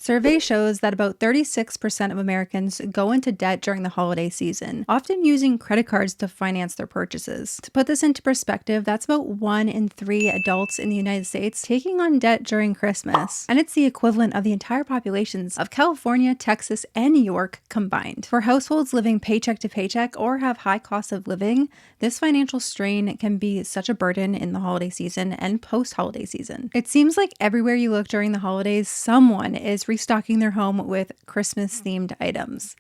Survey shows that about 36% of Americans go into debt during the holiday season, often using credit cards to finance their purchases. To put this into perspective, that's about 1 in 3 adults in the United States taking on debt during Christmas, and it's the equivalent of the entire populations of California, Texas, and New York combined. For households living paycheck to paycheck or have high costs of living, this financial strain can be such a burden in the holiday season and post-holiday season. It seems like everywhere you look during the holidays, someone is restocking their home with Christmas-themed items.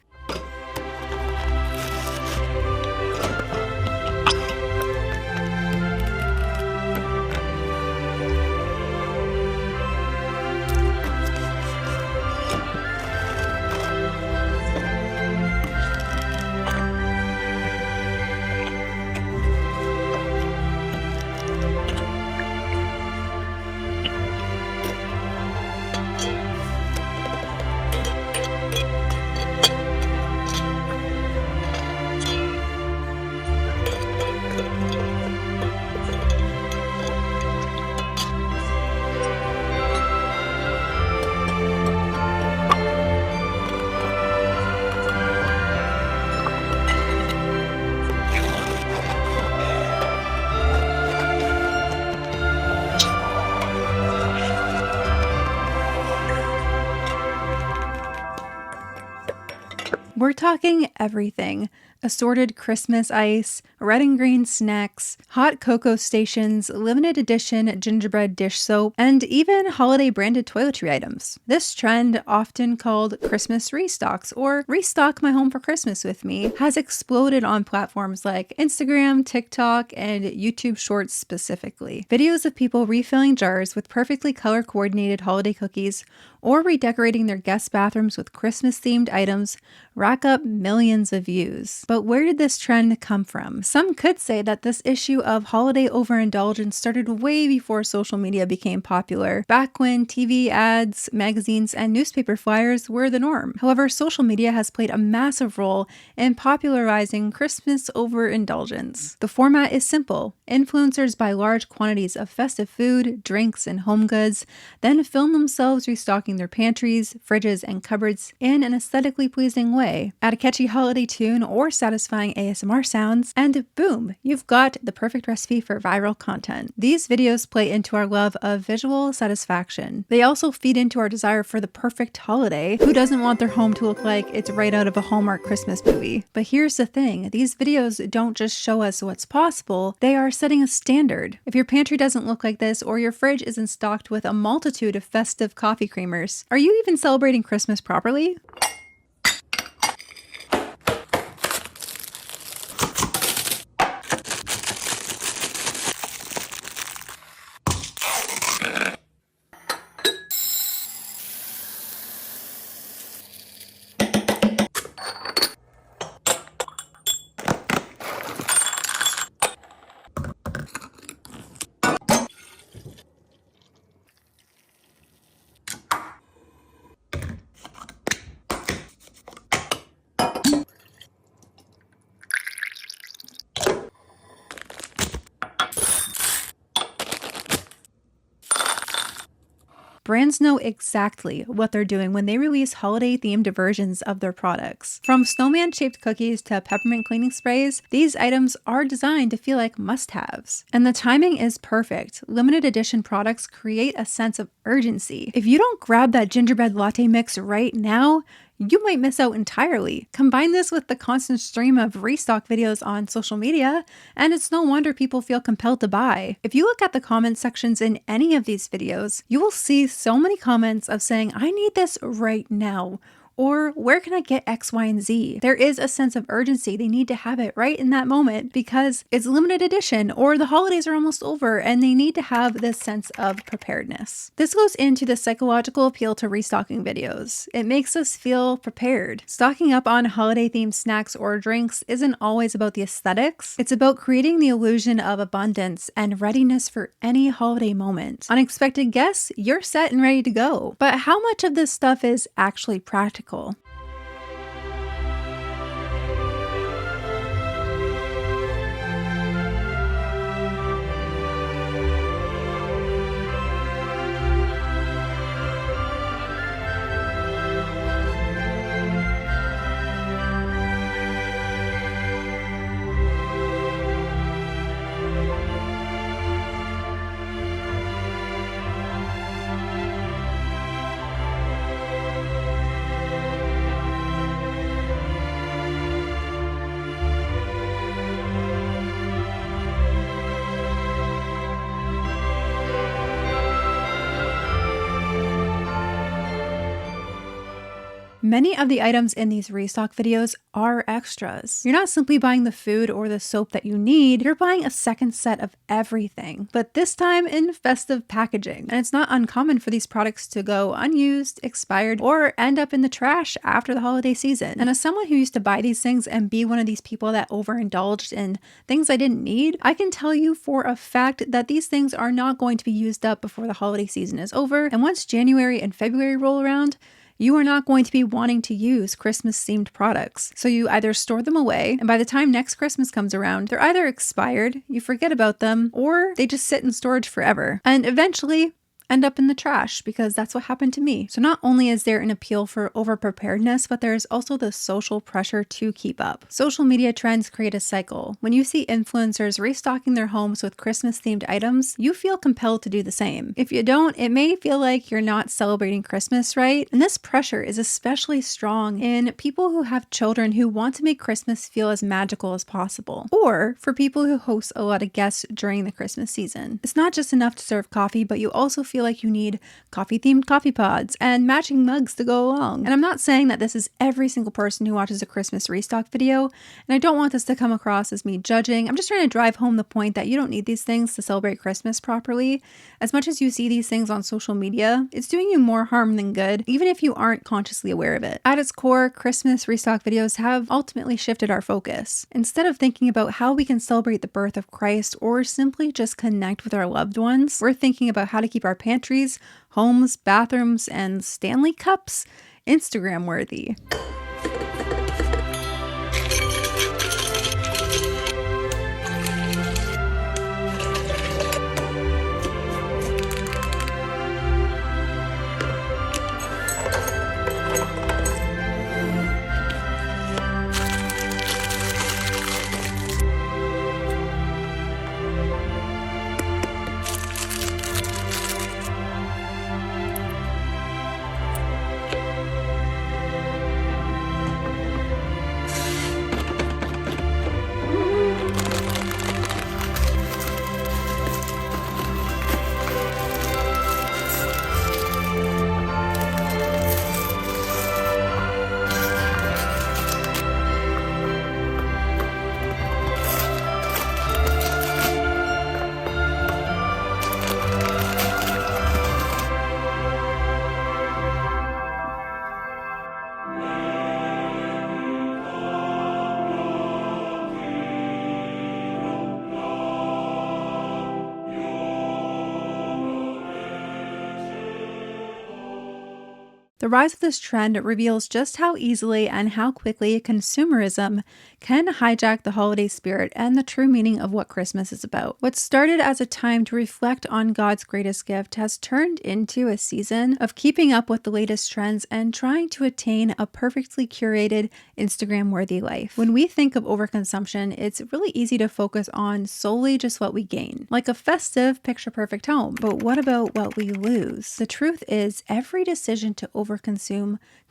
We're talking everything. Assorted Christmas ice, red and green snacks, hot cocoa stations, limited edition gingerbread dish soap, and even holiday branded toiletry items. This trend, often called Christmas restocks or restock my home for Christmas with me, has exploded on platforms like Instagram, TikTok, and YouTube Shorts specifically. Videos of people refilling jars with perfectly color coordinated holiday cookies or redecorating their guest bathrooms with Christmas-themed items rack up millions of views. But where did this trend come from? Some could say that this issue of holiday overindulgence started way before social media became popular, back when TV ads, magazines, and newspaper flyers were the norm. However, social media has played a massive role in popularizing Christmas overindulgence. The format is simple. Influencers buy large quantities of festive food, drinks, and home goods, then film themselves restocking their pantries, fridges, and cupboards in an aesthetically pleasing way. Add a catchy holiday tune or satisfying ASMR sounds, and boom, you've got the perfect recipe for viral content. These videos play into our love of visual satisfaction. They also feed into our desire for the perfect holiday. Who doesn't want their home to look like it's right out of a Hallmark Christmas movie? But here's the thing, these videos don't just show us what's possible, they are setting a standard. If your pantry doesn't look like this, or your fridge isn't stocked with a multitude of festive coffee creamers, are you even celebrating Christmas properly? Brands know exactly what they're doing when they release holiday-themed versions of their products. From snowman-shaped cookies to peppermint cleaning sprays, these items are designed to feel like must-haves. And the timing is perfect. Limited edition products create a sense of urgency. If you don't grab that gingerbread latte mix right now, you might miss out entirely. Combine this with the constant stream of restock videos on social media, and it's no wonder people feel compelled to buy. If you look at the comment sections in any of these videos, you will see so many comments of saying, "I need this right now," or "Where can I get X, Y, and Z?" There is a sense of urgency. They need to have it right in that moment because it's limited edition or the holidays are almost over and they need to have this sense of preparedness. This goes into the psychological appeal to restocking videos. It makes us feel prepared. Stocking up on holiday-themed snacks or drinks isn't always about the aesthetics. It's about creating the illusion of abundance and readiness for any holiday moment. Unexpected guests, you're set and ready to go. But how much of this stuff is actually practical? Many of the items in these restock videos are extras. You're not simply buying the food or the soap that you need, you're buying a second set of everything, but this time in festive packaging. And it's not uncommon for these products to go unused, expired, or end up in the trash after the holiday season. And as someone who used to buy these things and be one of these people that overindulged in things I didn't need, I can tell you for a fact that these things are not going to be used up before the holiday season is over. And once January and February roll around, you are not going to be wanting to use Christmas-themed products. So you either store them away, and by the time next Christmas comes around, they're either expired, you forget about them, or they just sit in storage forever. And eventually, end up in the trash, because that's what happened to me. So not only is there an appeal for over-preparedness, but there's also the social pressure to keep up. Social media trends create a cycle. When you see influencers restocking their homes with Christmas-themed items, you feel compelled to do the same. If you don't, it may feel like you're not celebrating Christmas right. And this pressure is especially strong in people who have children who want to make Christmas feel as magical as possible, or for people who host a lot of guests during the Christmas season. It's not just enough to serve coffee, but you also feel like you need coffee-themed coffee pods and matching mugs to go along. And I'm not saying that this is every single person who watches a Christmas restock video, and I don't want this to come across as me judging. I'm just trying to drive home the point that you don't need these things to celebrate Christmas properly. As much as you see these things on social media, it's doing you more harm than good, even if you aren't consciously aware of it. At its core, Christmas restock videos have ultimately shifted our focus. Instead of thinking about how we can celebrate the birth of Christ or simply just connect with our loved ones, we're thinking about how to keep our pantries, homes, bathrooms, and Stanley cups Instagram worthy. The rise of this trend reveals just how easily and how quickly consumerism can hijack the holiday spirit and the true meaning of what Christmas is about. What started as a time to reflect on God's greatest gift has turned into a season of keeping up with the latest trends and trying to attain a perfectly curated, Instagram-worthy life. When we think of overconsumption, it's really easy to focus on solely just what we gain, like a festive, picture-perfect home. But what about what we lose? The truth is, every decision to overconsume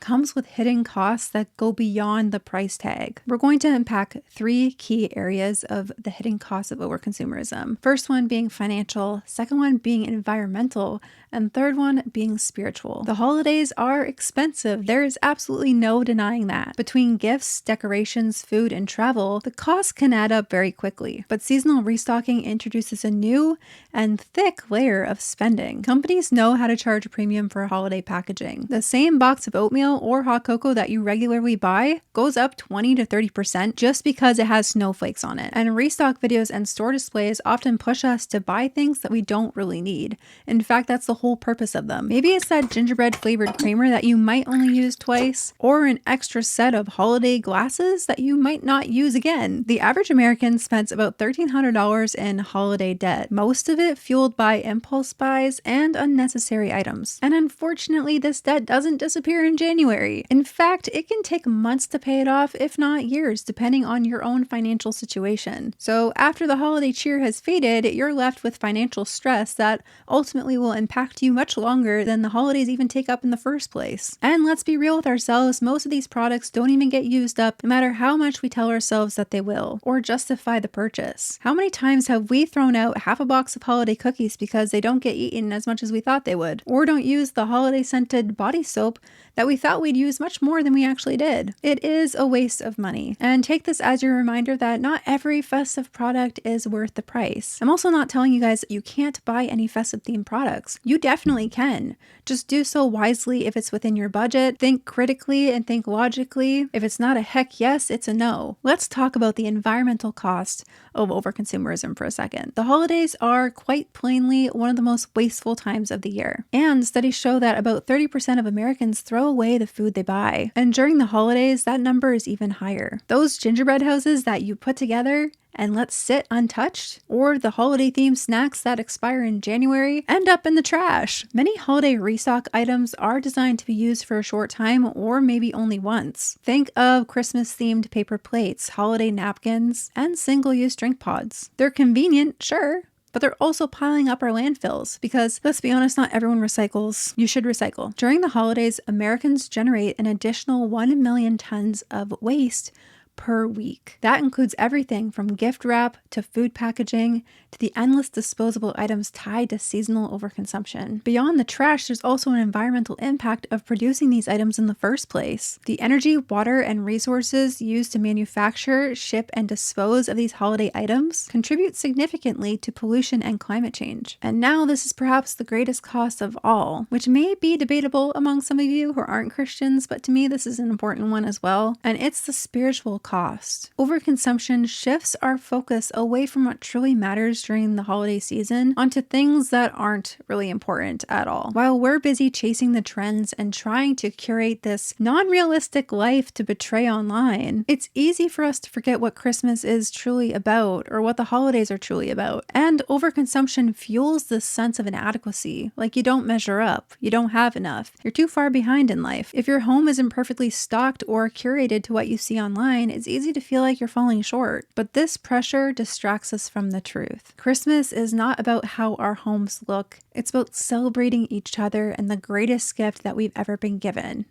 comes with hidden costs that go beyond the price tag. We're going to unpack 3 key areas of the hidden costs of overconsumerism. First one being financial, second one being environmental, and third one being spiritual. The holidays are expensive. There is absolutely no denying that. Between gifts, decorations, food, and travel, the costs can add up very quickly. But seasonal restocking introduces a new and thick layer of spending. Companies know how to charge a premium for holiday packaging. The same box of oatmeal or hot cocoa that you regularly buy goes up 20 to 30% just because it has snowflakes on it. And restock videos and store displays often push us to buy things that we don't really need. In fact, that's the whole purpose of them. Maybe it's that gingerbread flavored creamer that you might only use twice, or an extra set of holiday glasses that you might not use again. The average American spends about $1,300 in holiday debt, most of it fueled by impulse buys and unnecessary items. And unfortunately, this debt doesn't disappear in January. In fact, it can take months to pay it off, if not years, depending on your own financial situation. So after the holiday cheer has faded, you're left with financial stress that ultimately will impact you much longer than the holidays even take up in the first place. And let's be real with ourselves, most of these products don't even get used up no matter how much we tell ourselves that they will, or justify the purchase. How many times have we thrown out half a box of holiday cookies because they don't get eaten as much as we thought they would, or don't use the holiday scented body soap that we thought we'd use much more than we actually did. It is a waste of money. And take this as your reminder that not every festive product is worth the price. I'm also not telling you guys that you can't buy any festive themed products. You definitely can. Just do so wisely if it's within your budget. Think critically and think logically. If it's not a heck yes, it's a no. Let's talk about the environmental cost of overconsumerism for a second. The holidays are quite plainly one of the most wasteful times of the year. And studies show that about 30% of Americans throw away the food they buy. And during the holidays, that number is even higher. Those gingerbread houses that you put together and let sit untouched, or the holiday themed snacks that expire in January, end up in the trash. Many holiday restock items are designed to be used for a short time or maybe only once. Think of Christmas themed paper plates, holiday napkins, and single-use drink pods. They're convenient, sure, but they're also piling up our landfills because, let's be honest, not everyone recycles. You should recycle. During the holidays, Americans generate an additional 1 million tons of waste per week. That includes everything from gift wrap to food packaging to the endless disposable items tied to seasonal overconsumption. Beyond the trash, there's also an environmental impact of producing these items in the first place. The energy, water, and resources used to manufacture, ship, and dispose of these holiday items contribute significantly to pollution and climate change. And now this is perhaps the greatest cost of all, which may be debatable among some of you who aren't Christians, but to me this is an important one as well, and it's the spiritual cost. Overconsumption shifts our focus away from what truly matters during the holiday season onto things that aren't really important at all. While we're busy chasing the trends and trying to curate this non-realistic life to portray online, it's easy for us to forget what Christmas is truly about or what the holidays are truly about. And overconsumption fuels this sense of inadequacy, like you don't measure up, you don't have enough, you're too far behind in life. If your home isn't perfectly stocked or curated to what you see online, it's easy to feel like you're falling short. But this pressure distracts us from the truth. Christmas is not about how our homes look. It's about celebrating each other and the greatest gift that we've ever been given: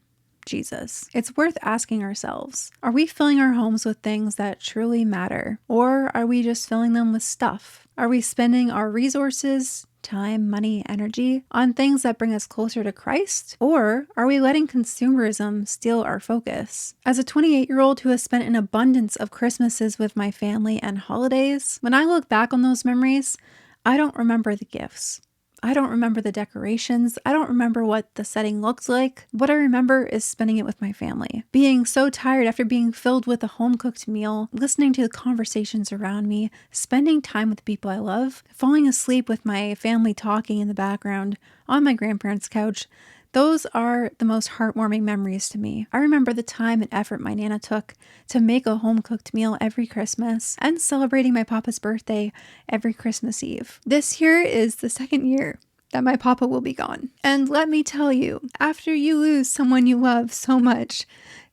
Jesus. It's worth asking ourselves, are we filling our homes with things that truly matter? Or are we just filling them with stuff? Are we spending our resources, time, money, energy on things that bring us closer to Christ? Or are we letting consumerism steal our focus? As a 28-year-old who has spent an abundance of Christmases with my family and holidays, when I look back on those memories, I don't remember the gifts. I don't remember the decorations. I don't remember what the setting looked like. What I remember is spending it with my family. Being so tired after being filled with a home-cooked meal, listening to the conversations around me, spending time with the people I love, falling asleep with my family talking in the background on my grandparents' couch. Those are the most heartwarming memories to me. I remember the time and effort my Nana took to make a home-cooked meal every Christmas and celebrating my Papa's birthday every Christmas Eve. This year is the second year that my Papa will be gone. And let me tell you, after you lose someone you love so much,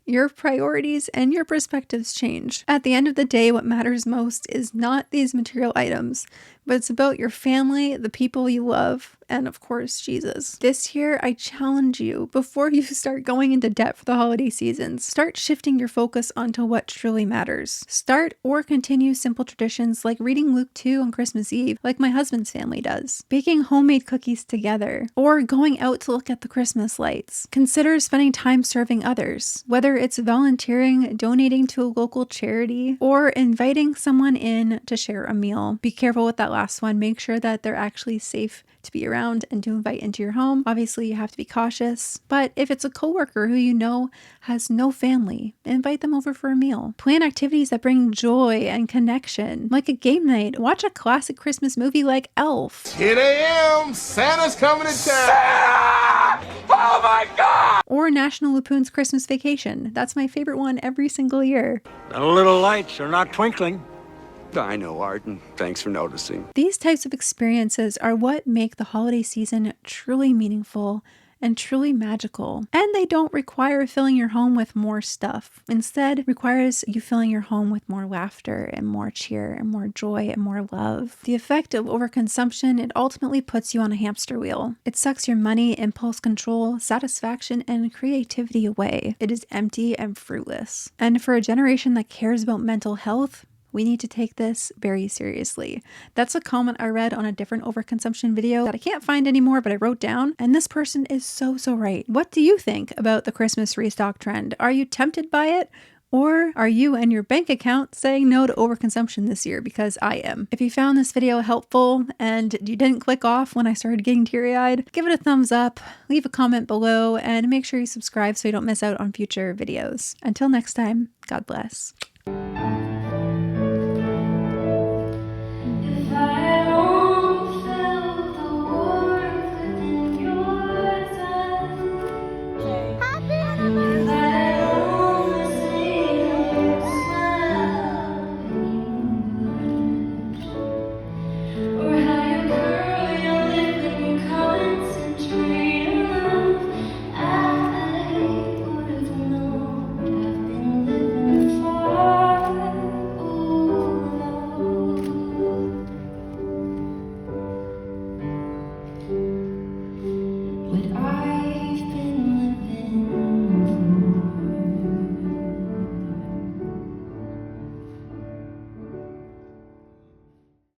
your priorities and your perspectives change. At the end of the day, what matters most is not these material items, but it's about your family, the people you love, and of course, Jesus. This year, I challenge you, before you start going into debt for the holiday seasons, start shifting your focus onto what truly matters. Start or continue simple traditions like reading Luke 2 on Christmas Eve, like my husband's family does, baking homemade cookies together, or going out to look at the Christmas lights. Consider spending time serving others, whether it's volunteering, donating to a local charity, or inviting someone in to share a meal. Be careful with that last one. Make sure that they're actually safe to be around and to invite into your home. Obviously, you have to be cautious, but if it's a coworker who you know has no family, invite them over for a meal. Plan activities that bring joy and connection, like a game night. Watch a classic Christmas movie like Elf. 10 a.m. Santa's coming to town. Oh my God! Or National Lampoon's Christmas Vacation. That's my favorite one every single year. The little lights are not twinkling. I know, Arden. Thanks for noticing. These types of experiences are what make the holiday season truly meaningful and truly magical. And they don't require filling your home with more stuff. Instead, requires you filling your home with more laughter and more cheer and more joy and more love. The effect of overconsumption, it ultimately puts you on a hamster wheel. It sucks your money, impulse control, satisfaction, and creativity away. It is empty and fruitless. And for a generation that cares about mental health, We need to take this very seriously. That's a comment I read on a different overconsumption video that I can't find anymore, but I wrote down, and this person is so right. What do you think about the Christmas restock trend? Are you tempted by it? Or are you and your bank account saying no to overconsumption this year? Because I am. If you found this video helpful and you didn't click off when I started getting teary-eyed, give it a thumbs up, leave a comment below, and make sure you subscribe so you don't miss out on future videos. Until next time, God bless.